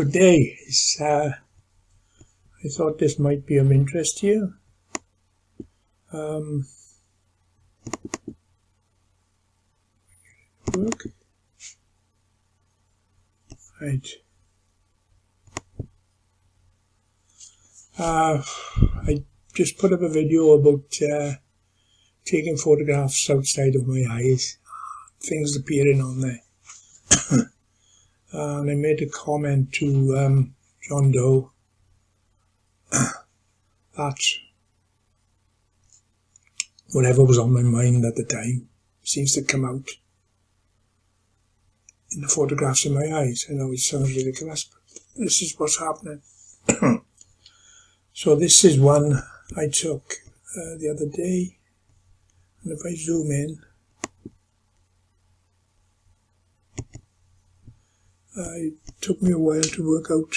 Good day. I thought this might be of interest to you. Work. Right. I just put up a video about taking photographs outside of my eyes. Things appearing on there. And I made a comment to John Doe that whatever was on my mind at the time seems to come out in the photographs in my eyes. I know it sounds ridiculous, but this is what's happening. So this is one I took the other day, and if I zoom in, it took me a while to work out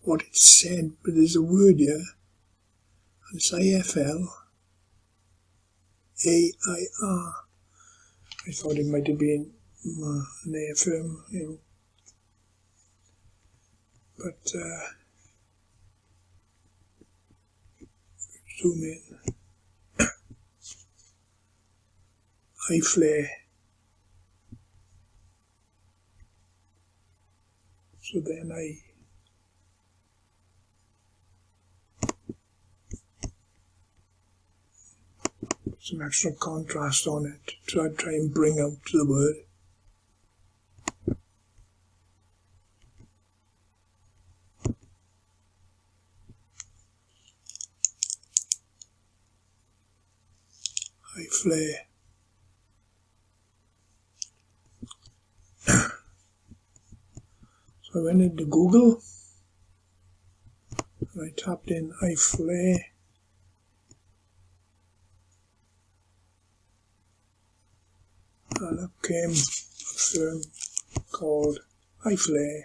what it said, but there's a word here, and it's IFL AIR. I thought it might have been an air firm, you know, but zoom in, iFlare. So then I put some extra contrast on it to try and bring out the word. iFlare. So I went into Google and I tapped in iFlare, and up came a firm called iFlare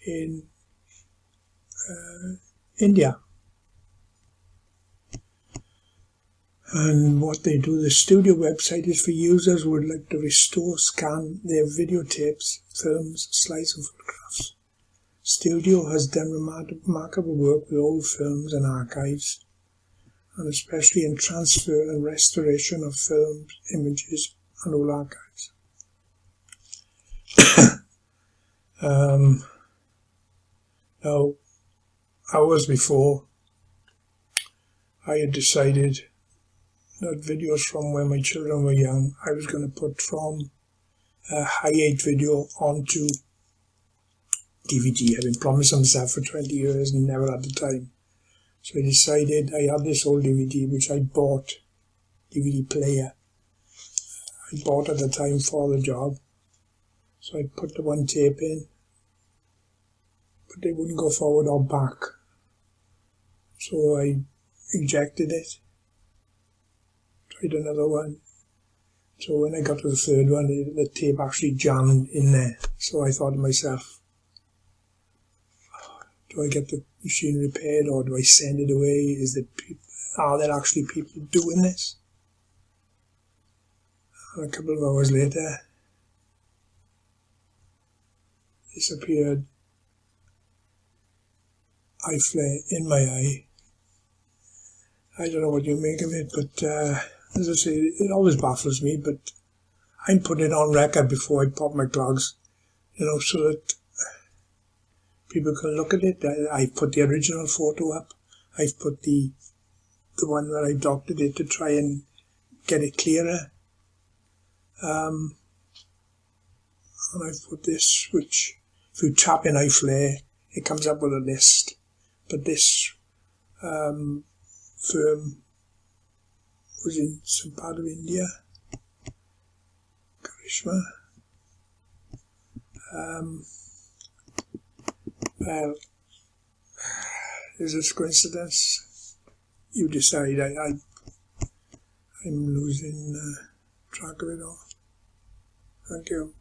in India. And what they do, the studio website is for users who would like to restore, scan their videotapes, films, slides and photographs. Studio has done remarkable work with old films and archives, and especially in transfer and restoration of films, images and old archives. Now, hours before, I had decided that videos from when my children were young, I was going to put from a Hi8 video onto DVD. I've been promising myself for 20 years and never had the time. So I decided, I had this old DVD which I bought, DVD player. I bought at the time for the job. So I put the one tape in, but they wouldn't go forward or back. So I ejected it. Tried another one. So when I got to the third one, the tape actually jammed in there. So I thought to myself, do I get the machine repaired or do I send it away? Are there actually people doing this? And a couple of hours later, this appeared, iFlare in my eye. I don't know what you make of it, but as I say, it always baffles me, but I'm putting it on record before I pop my clogs, you know, so that people can look at it. I've put the original photo up. I've put the one where I doctored it to try and get it clearer. And I've put this, which if you tap in iFlare, it comes up with a list. But this firm was in some part of India, Karishma. Well, is this coincidence? You decide. I'm losing track of it all. Thank you.